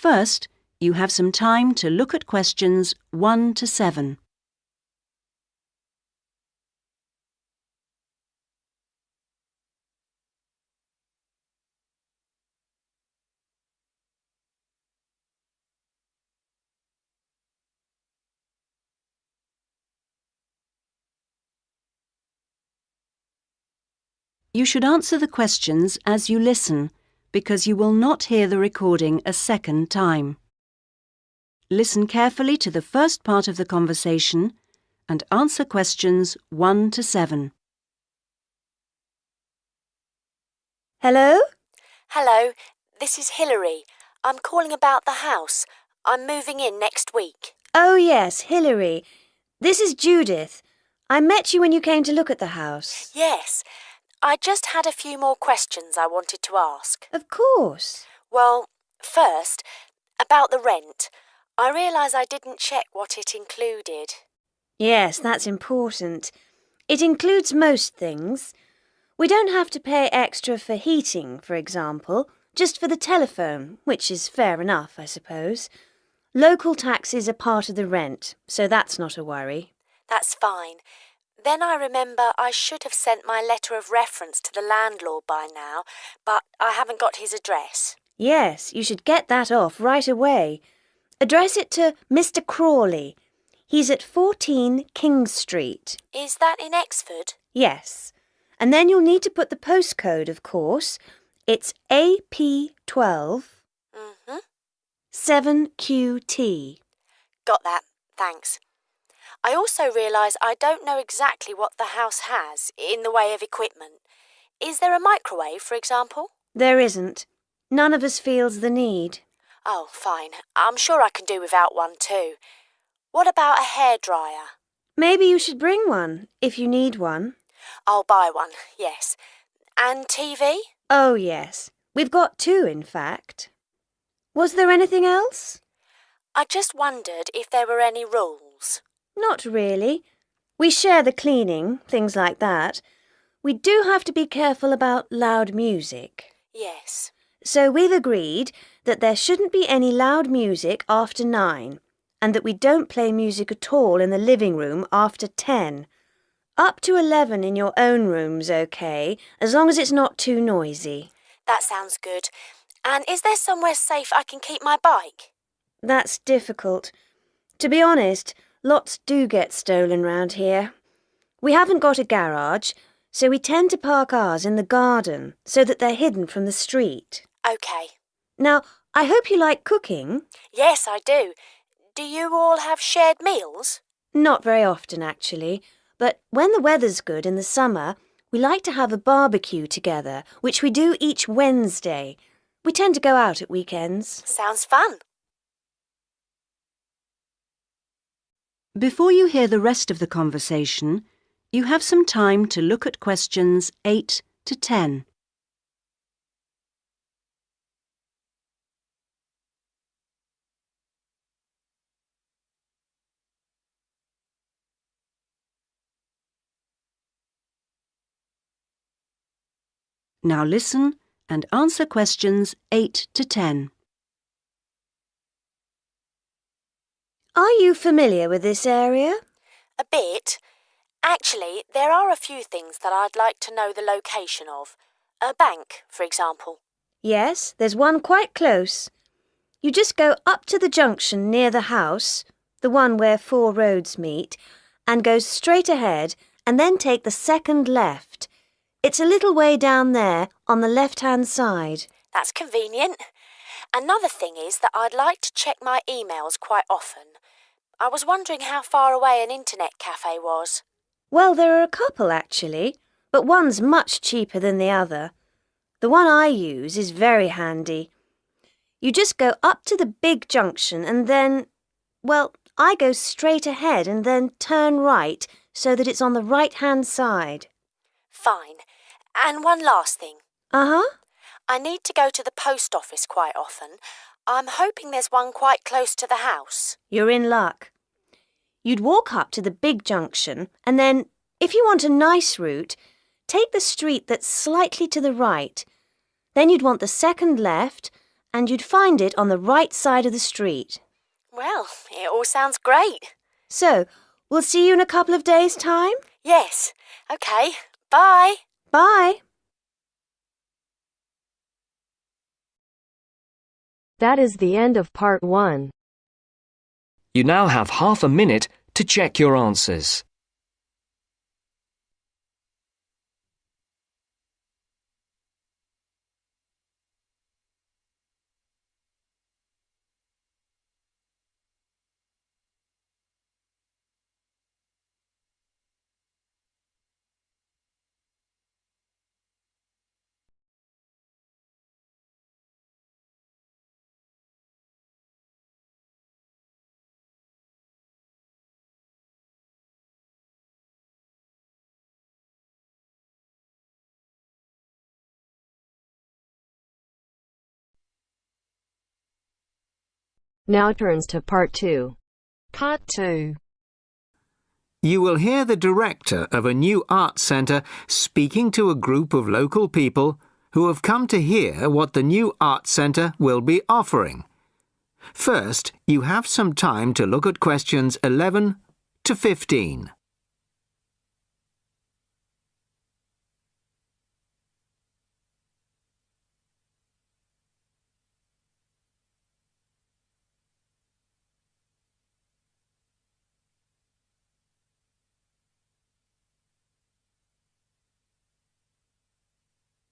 First, you have some time to look at questions 1 to 7. You should answer the questions as you listen, because you will not hear the recording a second time. Listen carefully to the first part of the conversation and answer questions 1 to 7. Hello? Hello, this is Hilary. I'm calling about the house. I'm moving in next week. Oh yes, Hilary. This is Judith. I met you when you came to look at the house. Yes, I just had a few more questions I wanted to ask. Of course. Well, first, about the rent. I realise I didn't check what it included. Yes, that's important. It includes most things. We don't have to pay extra for heating, for example, just for the telephone, which is fair enough, I suppose. Local taxes are part of the rent, so that's not a worry. That's fine. Then I remember I should have sent my letter of reference to the landlord by now, but I haven't got his address. Yes, you should get that off right away. Address it to Mr. Crawley. He's at 14 King Street. Is that in Exford? Yes. And then you'll need to put the postcode, of course. It's AP12 7QT. Got that, thanks. I also realise I don't know exactly what the house has in the way of equipment. Is there a microwave, for example? There isn't. None of us feels the need. Oh, fine. I'm sure I can do without one too. What about a hairdryer? Maybe you should bring one, if you need one. I'll buy one, yes. And TV? Oh, yes. We've got 2, in fact. Was there anything else? I just wondered if there were any rules. Not really. We share the cleaning, things like that. We do have to be careful about loud music. Yes. So we've agreed that there shouldn't be any loud music after 9, and that we don't play music at all in the living room after 10. Up to 11 in your own room's okay, as long as it's not too noisy. That sounds good. And is there somewhere safe I can keep my bike? That's difficult. To be honest, lots do get stolen round here. We haven't got a garage, so we tend to park ours in the garden so that they're hidden from the street. OK. Now, I hope you like cooking. Yes, I do. Do you all have shared meals? Not very often, actually. But when the weather's good in the summer, we like to have a barbecue together, which we do each Wednesday. We tend to go out at weekends. Sounds fun. Before you hear the rest of the conversation, you have some time to look at questions 8 to 10. Now listen and answer questions 8 to 10. Are you familiar with this area? A bit. Actually, there are a few things that I'd like to know the location of. A bank, for example. Yes, there's one quite close. You just go up to the junction near the house, the one where 4 roads meet, and go straight ahead and then take the second left. It's a little way down there on the left-hand side. That's convenient. Another thing is that I'd like to check my emails quite often. I was wondering how far away an internet cafe was. Well, there are a couple actually, but one's much cheaper than the other. The one I use is very handy. You just go up to the big junction and then, well, I go straight ahead and then turn right so that it's on the right-hand side. Fine. And one last thing. Uh-huh. I need to go to the post office quite often. I'm hoping there's one quite close to the house. You're in luck. You'd walk up to the big junction and then, if you want a nice route, take the street that's slightly to the right. Then you'd want the second left and you'd find it on the right side of the street. Well, it all sounds great. So, we'll see you in a couple of days' time? Yes. OK. Bye. Bye. That is the end of part 1. You now have half a minute to check your answers. Now turns to part 2. Part 2. You will hear the director of a new art centre speaking to a group of local people who have come to hear what the new art centre will be offering. First, you have some time to look at questions 11 to 15.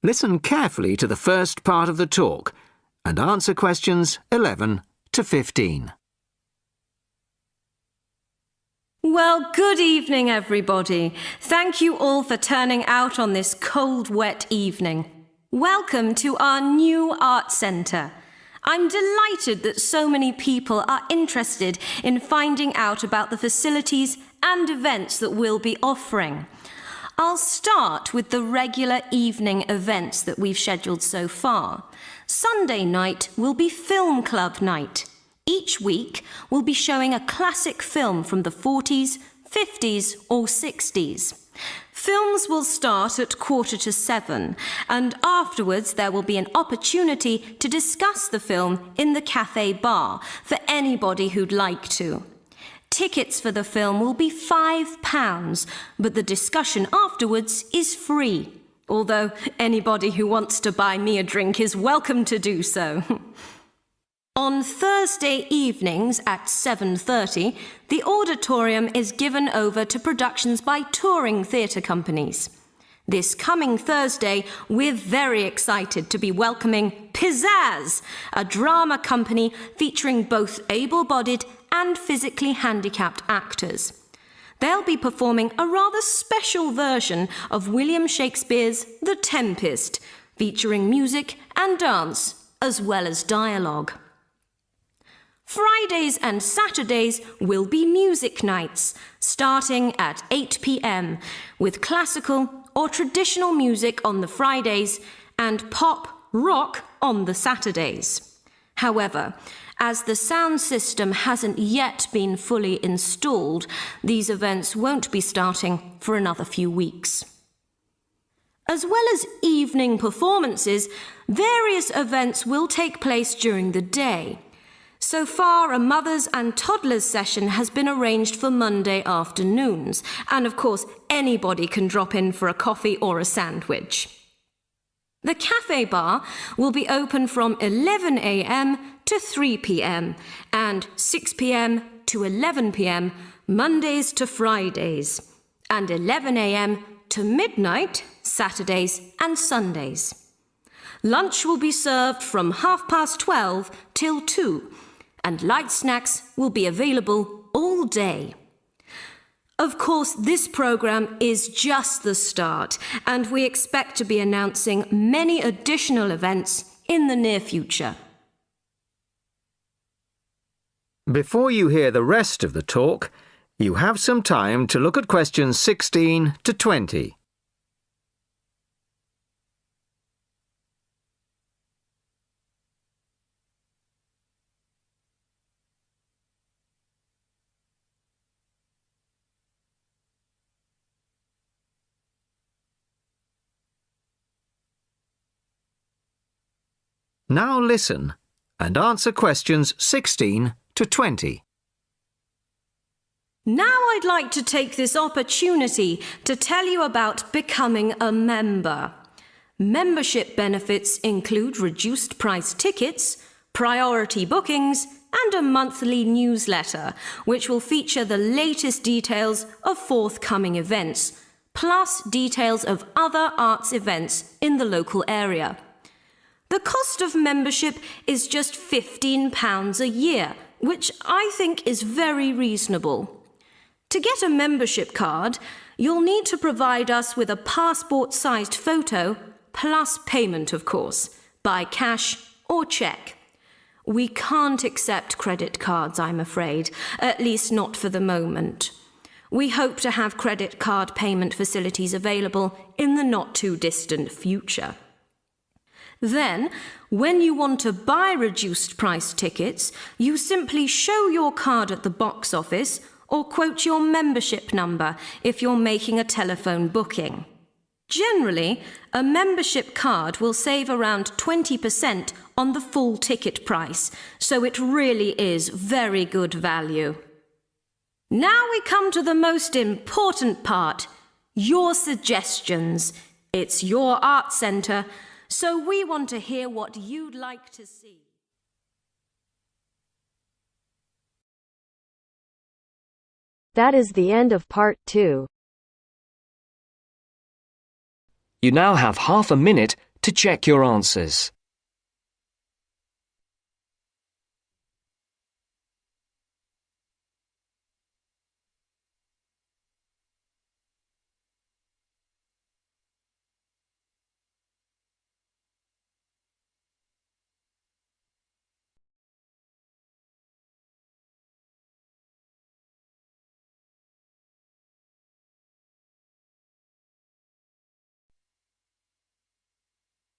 Listen carefully to the first part of the talk and answer questions 11 to 15. Well, good evening, everybody. Thank you all for turning out on this cold, wet evening. Welcome to our new art centre. I'm delighted that so many people are interested in finding out about the facilities and events that we'll be offering. I'll start with the regular evening events that we've scheduled so far. Sunday night will be film club night. Each week, we'll be showing a classic film from the 40s, 50s or 60s. Films will start at 6:45, and afterwards there will be an opportunity to discuss the film in the cafe bar for anybody who'd like to. Tickets for the film will be £5, but the discussion afterwards is free, although anybody who wants to buy me a drink is welcome to do so. On Thursday evenings at 7:30, the auditorium is given over to productions by touring theatre companies. This coming Thursday, we're very excited to be welcoming Pizzazz, a drama company featuring both able-bodied and physically handicapped actors. They'll be performing a rather special version of William Shakespeare's The Tempest, featuring music and dance, as well as dialogue. Fridays and Saturdays will be music nights, starting at 8 p.m, with classical or traditional music on the Fridays and pop rock on the Saturdays. However, as the sound system hasn't yet been fully installed, these events won't be starting for another few weeks. As well as evening performances, various events will take place during the day. So far, a mothers and toddlers session has been arranged for Monday afternoons, and of course, anybody can drop in for a coffee or a sandwich. The cafe bar will be open from 11 a.m. to 3 p.m. and 6 p.m. to 11 p.m. Mondays to Fridays, and 11 a.m. to midnight Saturdays and Sundays. Lunch will be served from 12:30 till 2, and light snacks will be available all day. Of course, this programme is just the start, and we expect to be announcing many additional events in the near future. Before you hear the rest of the talk, you have some time to look at questions 16 to 20. Now listen and answer questions 16 to 20. Now I'd like to take this opportunity to tell you about becoming a member. Membership benefits include reduced price tickets, priority bookings, and a monthly newsletter, which will feature the latest details of forthcoming events, plus details of other arts events in the local area. The cost of membership is just £15 a year, which I think is very reasonable. To get a membership card, you'll need to provide us with a passport-sized photo, plus payment, of course, by cash or cheque. We can't accept credit cards, I'm afraid, at least not for the moment. We hope to have credit card payment facilities available in the not-too-distant future. Then, when you want to buy reduced price tickets, you simply show your card at the box office or quote your membership number if you're making a telephone booking. Generally, a membership card will save around 20% on the full ticket price, so it really is very good value. Now we come to the most important part, your suggestions. It's your art centre, so we want to hear what you'd like to see. That is the end of part 2. You now have half a minute to check your answers.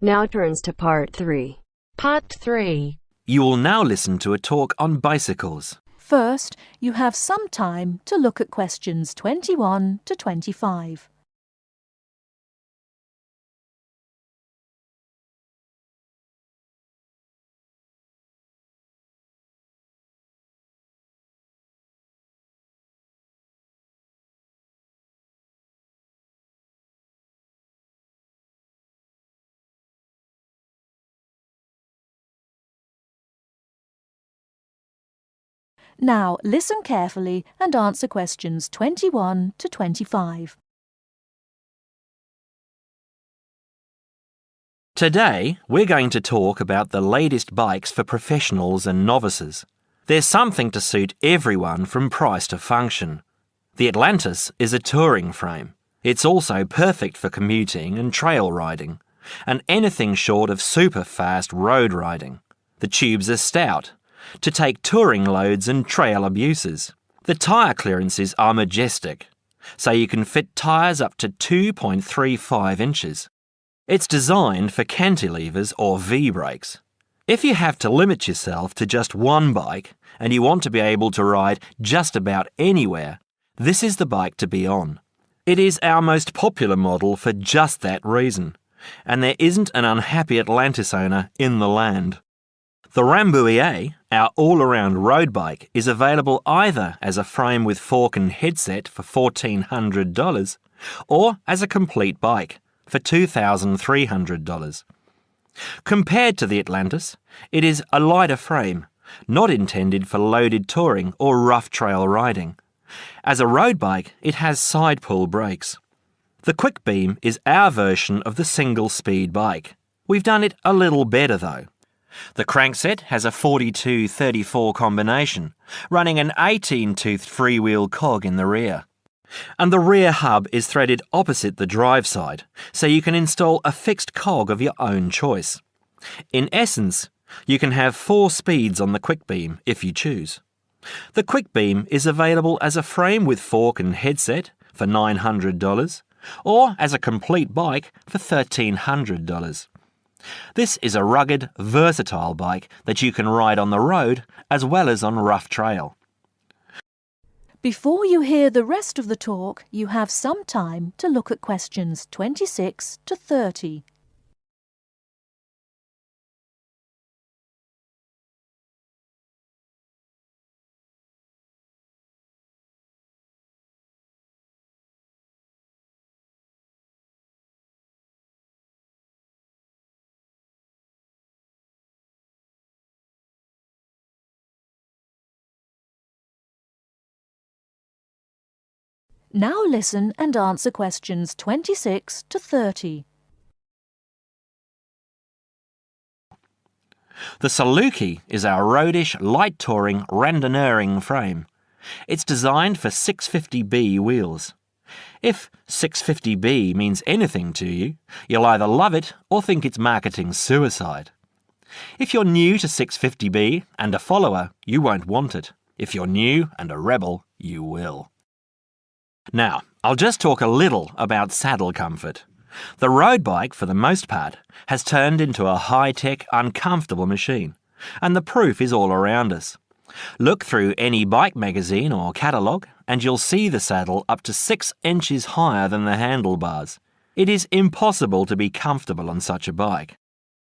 Now turns to part 3. Part 3. You will now listen to a talk on bicycles. First, you have some time to look at questions 21 to 25. Now listen carefully and answer questions 21 to 25. Today, we're going to talk about the latest bikes for professionals and novices. There's something to suit everyone from price to function. The Atlantis is a touring frame. It's also perfect for commuting and trail riding, and anything short of super fast road riding. The tubes are stout, to take touring loads and trail abuses. The tyre clearances are majestic, so you can fit tyres up to 2.35 inches. It's designed for cantilevers or V-brakes. If you have to limit yourself to just one bike and you want to be able to ride just about anywhere, this is the bike to be on. It is our most popular model for just that reason, and there isn't an unhappy Atlantis owner in the land. The Rambouillet, our all-around road bike, is available either as a frame with fork and headset for $1,400 or as a complete bike for $2,300. Compared to the Atlantis, it is a lighter frame, not intended for loaded touring or rough trail riding. As a road bike, it has side pull brakes. The Quick Beam is our version of the single-speed bike. We've done it a little better though. The crankset has a 42-34 combination, running an 18-toothed freewheel cog in the rear. And the rear hub is threaded opposite the drive side, so you can install a fixed cog of your own choice. In essence, you can have 4 speeds on the Quick Beam if you choose. The Quick Beam is available as a frame with fork and headset for $900 or as a complete bike for $1,300. This is a rugged, versatile bike that you can ride on the road as well as on rough trail. Before you hear the rest of the talk, you have some time to look at questions 26 to 30. Now listen and answer questions 26 to 30. The Saluki is our roadish, light-touring, randonneuring frame. It's designed for 650B wheels. If 650B means anything to you, you'll either love it or think it's marketing suicide. If you're new to 650B and a follower, you won't want it. If you're new and a rebel, you will. Now, I'll just talk a little about saddle comfort. The road bike, for the most part, has turned into a high-tech, uncomfortable machine, and the proof is all around us. Look through any bike magazine or catalogue and you'll see the saddle up to 6 inches higher than the handlebars. It is impossible to be comfortable on such a bike.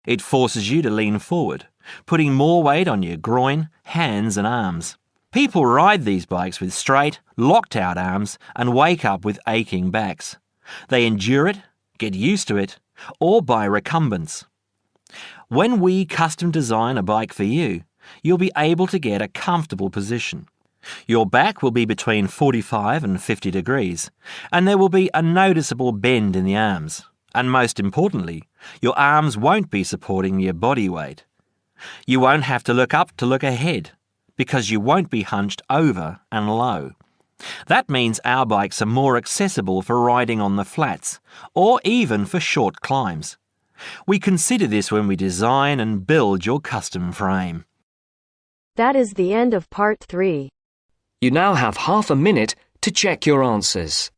It forces you to lean forward, putting more weight on your groin, hands and arms. People ride these bikes with straight, locked-out arms and wake up with aching backs. They endure it, get used to it, or buy recumbents. When we custom design a bike for you, you'll be able to get a comfortable position. Your back will be between 45 and 50 degrees, and there will be a noticeable bend in the arms. And most importantly, your arms won't be supporting your body weight. You won't have to look up to look ahead, because you won't be hunched over and low. That means our bikes are more accessible for riding on the flats, or even for short climbs. We consider this when we design and build your custom frame. That is the end of part 3. You now have half a minute to check your answers.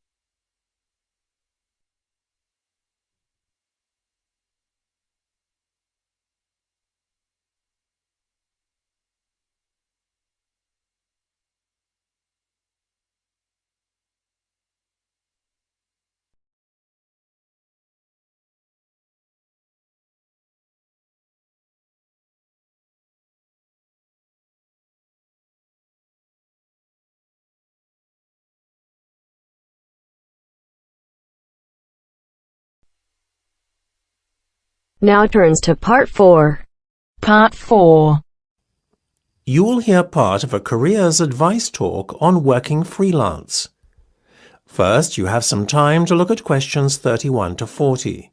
Now turns to part 4. Part 4. You will hear part of a careers advice talk on working freelance. First, you have some time to look at questions 31 to 40.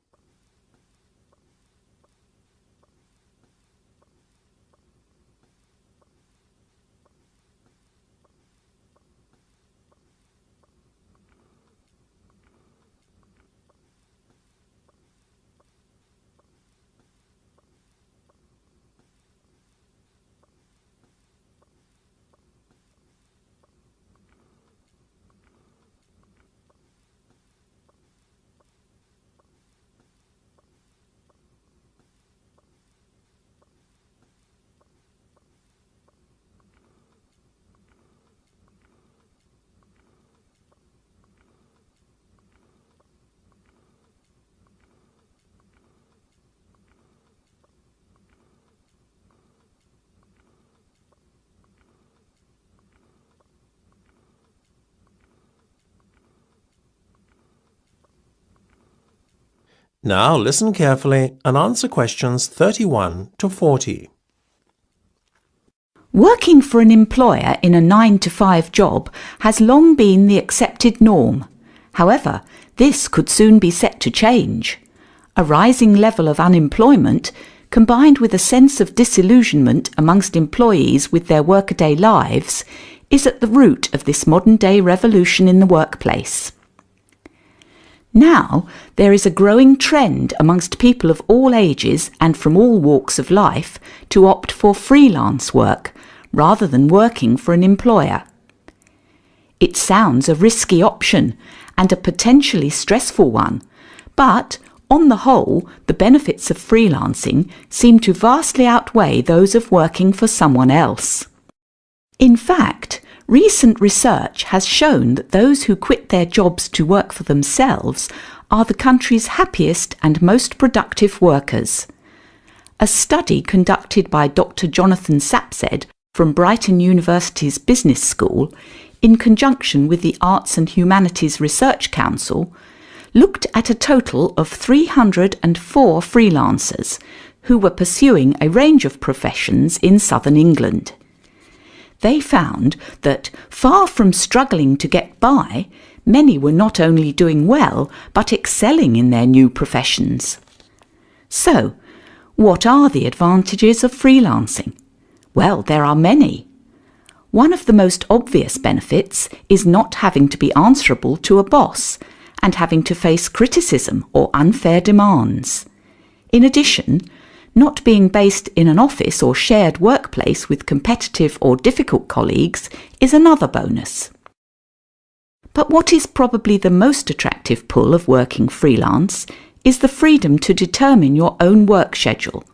Now listen carefully and answer questions 31 to 40. Working for an employer in a 9-to-5 job has long been the accepted norm. However, this could soon be set to change. A rising level of unemployment, combined with a sense of disillusionment amongst employees with their workaday lives, is at the root of this modern-day revolution in the workplace. Now, there is a growing trend amongst people of all ages and from all walks of life to opt for freelance work rather than working for an employer. It sounds a risky option and a potentially stressful one, but on the whole, the benefits of freelancing seem to vastly outweigh those of working for someone else. In fact, recent research has shown that those who quit their jobs to work for themselves are the country's happiest and most productive workers. A study conducted by Dr. Jonathan Sapsed from Brighton University's Business School, in conjunction with the Arts and Humanities Research Council, looked at a total of 304 freelancers who were pursuing a range of professions in southern England. They found that, far from struggling to get by, many were not only doing well, but excelling in their new professions. So, what are the advantages of freelancing? Well, there are many. One of the most obvious benefits is not having to be answerable to a boss and having to face criticism or unfair demands. In addition, not being based in an office or shared workplace with competitive or difficult colleagues is another bonus. But what is probably the most attractive pull of working freelance is the freedom to determine your own work schedule.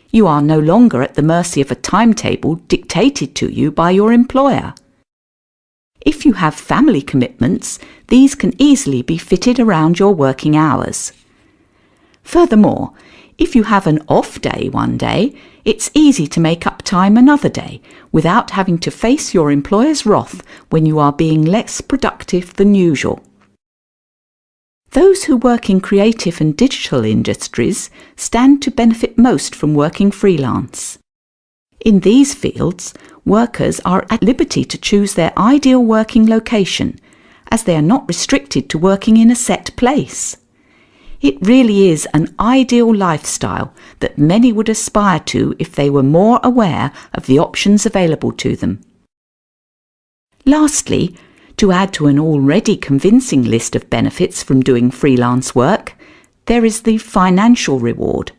You are no longer at the mercy of a timetable dictated to you by your employer. If you have family commitments, these can easily be fitted around your working hours. Furthermore, if you have an off day one day, it's easy to make up time another day without having to face your employer's wrath when you are being less productive than usual. Those who work in creative and digital industries stand to benefit most from working freelance. In these fields, workers are at liberty to choose their ideal working location, as they are not restricted to working in a set place. It really is an ideal lifestyle that many would aspire to if they were more aware of the options available to them. Lastly, to add to an already convincing list of benefits from doing freelance work, there is the financial reward.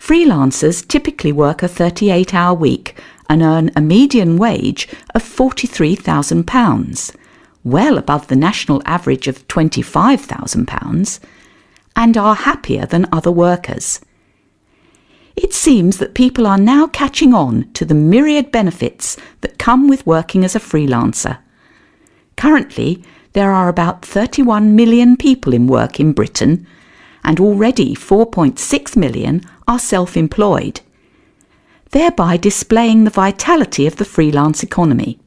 Freelancers typically work a 38-hour week and earn a median wage of £43,000, well above the national average of £25,000, and are happier than other workers. It seems that people are now catching on to the myriad benefits that come with working as a freelancer. Currently, there are about 31 million people in work in Britain, and already 4.6 million are self-employed, thereby displaying the vitality of the freelance economy.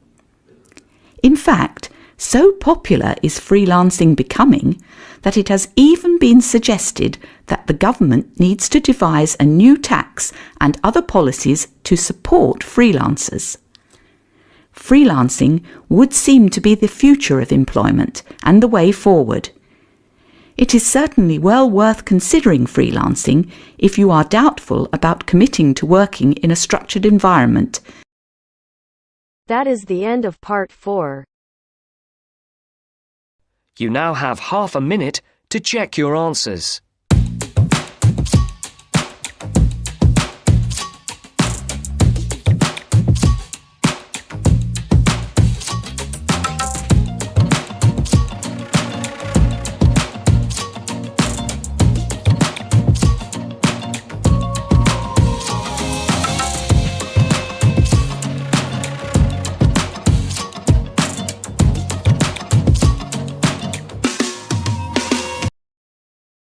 In fact, so popular is freelancing becoming that it has even been suggested that the government needs to devise a new tax and other policies to support freelancers. Freelancing would seem to be the future of employment and the way forward. It is certainly well worth considering freelancing if you are doubtful about committing to working in a structured environment. That is the end of part 4. You now have half a minute to check your answers.